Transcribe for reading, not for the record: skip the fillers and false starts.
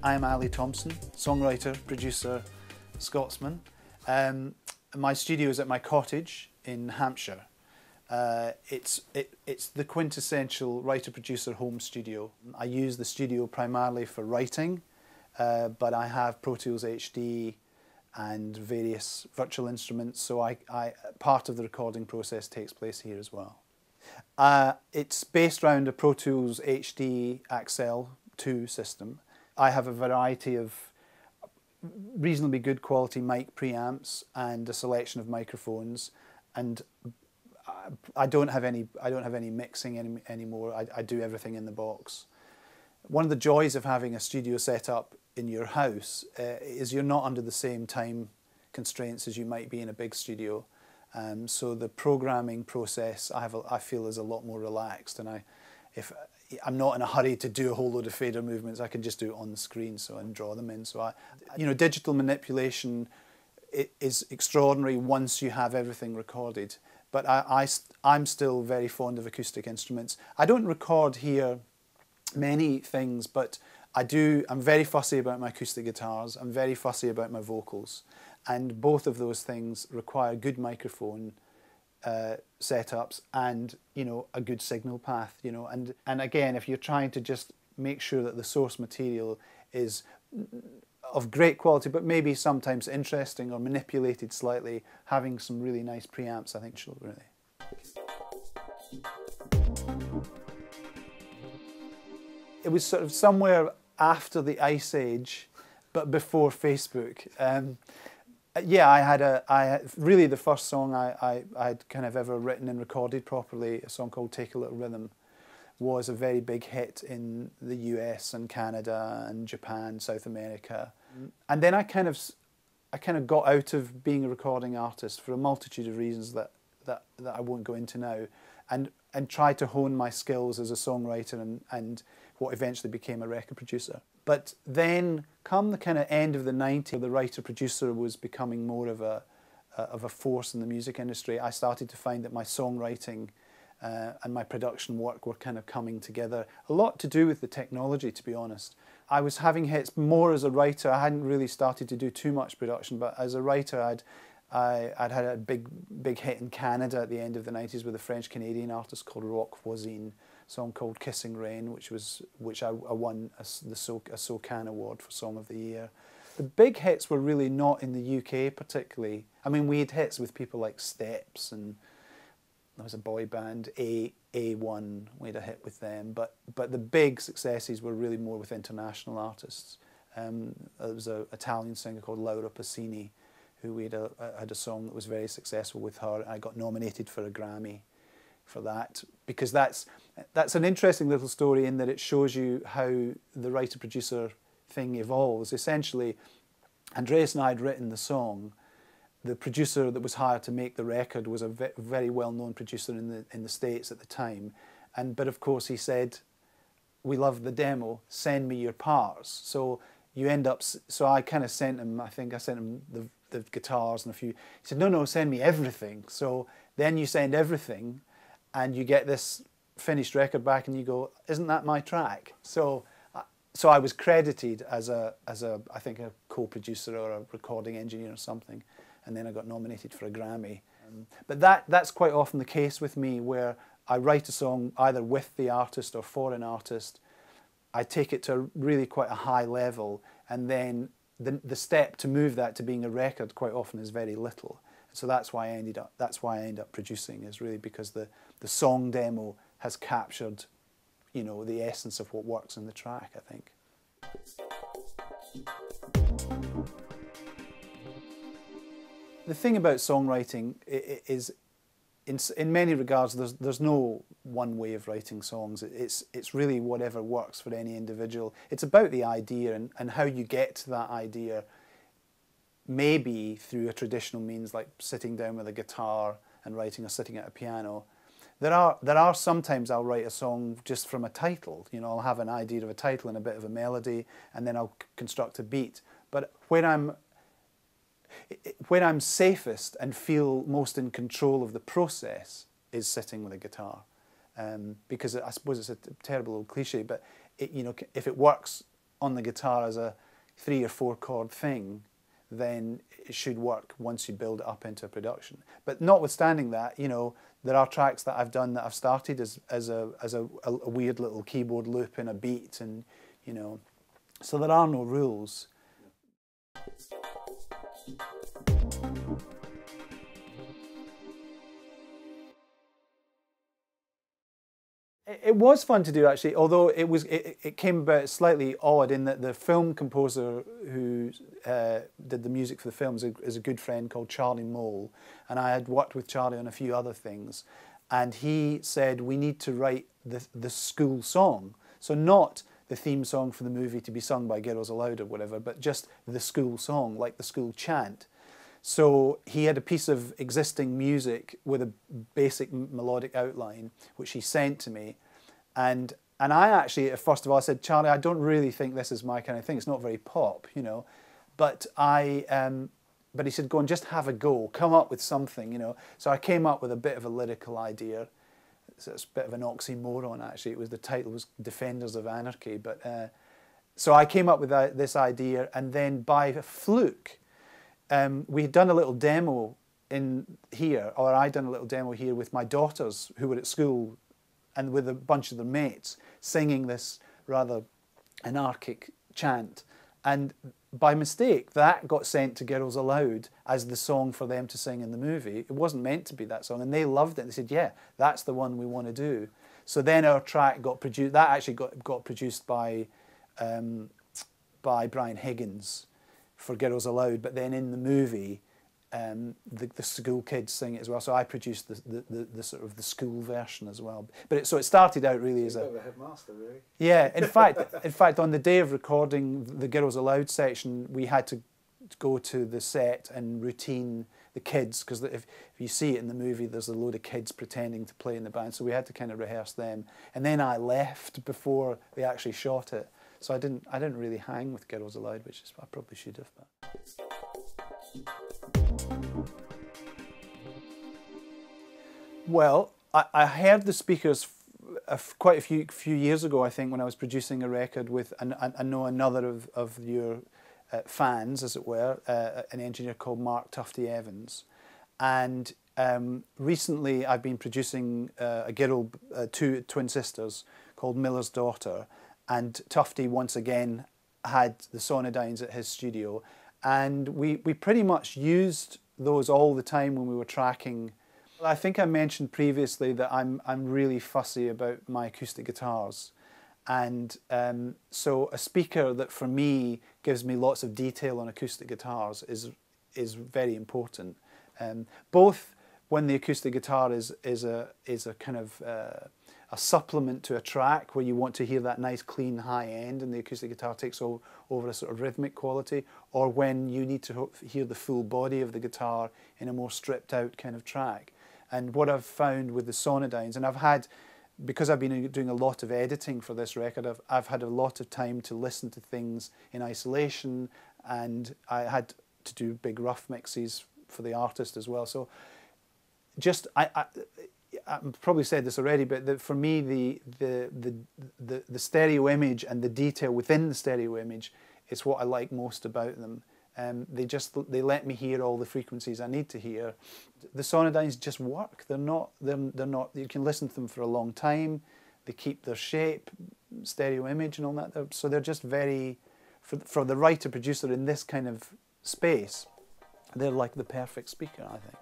I'm Ali Thomson, songwriter, producer, Scotsman. My studio is at my cottage in Hampshire. It's the quintessential writer-producer home studio. I use the studio primarily for writing, but I have Pro Tools HD and various virtual instruments, so part of the recording process takes place here as well. It's based around a Pro Tools HD Accel 2 system. I have a variety of reasonably good quality mic preamps and a selection of microphones, and I don't have any mixing anymore. I do everything in the box. One of the joys of having a studio set up in your house is you're not under the same time constraints as you might be in a big studio. So the programming process I feel is a lot more relaxed, and if I'm not in a hurry to do a whole load of fader movements, I can just do it on the screen and draw them in. So digital manipulation is extraordinary once you have everything recorded. But I'm still very fond of acoustic instruments. I don't record here many things, but I'm very fussy about my acoustic guitars. I'm very fussy about my vocals, and both of those things require good microphone setups and a good signal path, and again, if you're trying to just make sure that the source material is of great quality but maybe sometimes interesting or manipulated slightly, having some really nice preamps I think should really. It was sort of somewhere after the Ice Age but before Facebook. Yeah, I had really the first song I'd kind of ever written and recorded properly, a song called Take a Little Rhythm, was a very big hit in the US and Canada and Japan, South America. And then I kind of got out of being a recording artist for a multitude of reasons that I won't go into now, and tried to hone my skills as a songwriter and what eventually became a record producer. But then, come the kind of end of the 90s, the writer-producer was becoming more of a force in the music industry. I started to find that my songwriting and my production work were kind of coming together. A lot to do with the technology, to be honest. I was having hits more as a writer. I hadn't really started to do too much production, but as a writer, I'd had a big hit in Canada at the end of the 90s with a French-Canadian artist called Rock Voisine, a song called Kissing Rain, which I won a SOCAN award for Song of the Year. The big hits were really not in the UK particularly. I mean, we had hits with people like Steps, and there was a boy band, A1, we had a hit with them, but the big successes were really more with international artists. There was an Italian singer called Laura Pausini, who we had a song that was very successful with her. I got nominated for a Grammy for that, because that's an interesting little story in that it shows you how the writer-producer thing evolves. Essentially, Andreas and I had written the song. The producer that was hired to make the record was a very well-known producer in the States at the time, but of course he said, "We love the demo. Send me your parts." So you end up. So I kind of sent him. I think I sent him the guitars and a few. He said, "No, send me everything." So then you send everything, and you get this finished record back, and you go, "Isn't that my track?" So I was credited as I think a co-producer or a recording engineer or something, and then I got nominated for a Grammy. But that's quite often the case with me, where I write a song either with the artist or for an artist. I take it to really quite a high level, and then the step to move that to being a record quite often is very little. So that's why I end up producing, is really because the song demo has captured, the essence of what works in the track, I think. The thing about songwriting is, in many regards, there's no one way of writing songs. It's really whatever works for any individual. It's about the idea and how you get to that idea, maybe through a traditional means like sitting down with a guitar and writing, or sitting at a piano. There are sometimes I'll write a song just from a title. I'll have an idea of a title and a bit of a melody, and then I'll construct a beat. But when I'm when I'm safest and feel most in control of the process is sitting with a guitar. Because I suppose it's a terrible old cliche, but you know, if it works on the guitar as a 3 or 4 chord thing, then it should work once you build it up into a production. But notwithstanding that, you know, there are tracks that I've done that I've started as a weird little keyboard loop in a beat, and you know, so there are no rules. It was fun to do, actually, although it came about slightly odd in that the film composer who did the music for the film is a good friend called Charlie Mole, and I had worked with Charlie on a few other things, and he said we need to write the school song, so not the theme song for the movie to be sung by Girls Aloud or whatever, but just the school song, like the school chant. So he had a piece of existing music with a basic melodic outline, which he sent to me. And I actually, first of all, I said, Charlie, I don't really think this is my kind of thing. It's not very pop, you know. But but he said, go and just have a go. Come up with something, you know. So I came up with a bit of a lyrical idea. So it's a bit of an oxymoron, actually. The title was Defenders of Anarchy. But so I came up with this idea, and then by a fluke, we had done a little demo in here, or I'd done a little demo here with my daughters who were at school and with a bunch of their mates singing this rather anarchic chant. And by mistake, that got sent to Girls Aloud as the song for them to sing in the movie. It wasn't meant to be that song, and they loved it. They said, yeah, that's the one we want to do. So then our track got produced, that actually got produced by Brian Higgins for Girls Aloud, but then in the movie, the school kids sing it as well. So I produced the sort of the school version as well. But so it started out really as a headmaster, really. Yeah, in fact, on the day of recording the Girls Aloud section, we had to go to the set and routine the kids, because if you see it in the movie, there's a load of kids pretending to play in the band. So we had to kind of rehearse them, and then I left before they actually shot it. So I didn't really hang with Girls Aloud, which is I probably should have. Well, I heard the speakers quite a few years ago, I think, when I was producing a record with, I know another of your fans, as it were, an engineer called Mark Tufty Evans. And recently I've been producing a girl, two twin sisters, called Miller's Daughter. And Tufty once again had the Sonodynes at his studio, and we pretty much used those all the time when we were tracking. I think I mentioned previously that I'm really fussy about my acoustic guitars, and so a speaker that for me gives me lots of detail on acoustic guitars is very important. Both when the acoustic guitar is a kind of a supplement to a track where you want to hear that nice clean high end and the acoustic guitar takes over a sort of rhythmic quality, or when you need to hear the full body of the guitar in a more stripped out kind of track. And what I've found with the Sonodynes, and I've had, because I've been doing a lot of editing for this record, I've had a lot of time to listen to things in isolation, and I had to do big rough mixes for the artist as well. So just I've probably said this already, but for me the stereo image and the detail within the stereo image is what I like most about them. They let me hear all the frequencies I need to hear. The Sonodynes just work. They're not. You can listen to them for a long time. They keep their shape, stereo image, and all that. So they're just very, for the writer producer in this kind of space, they're like the perfect speaker, I think.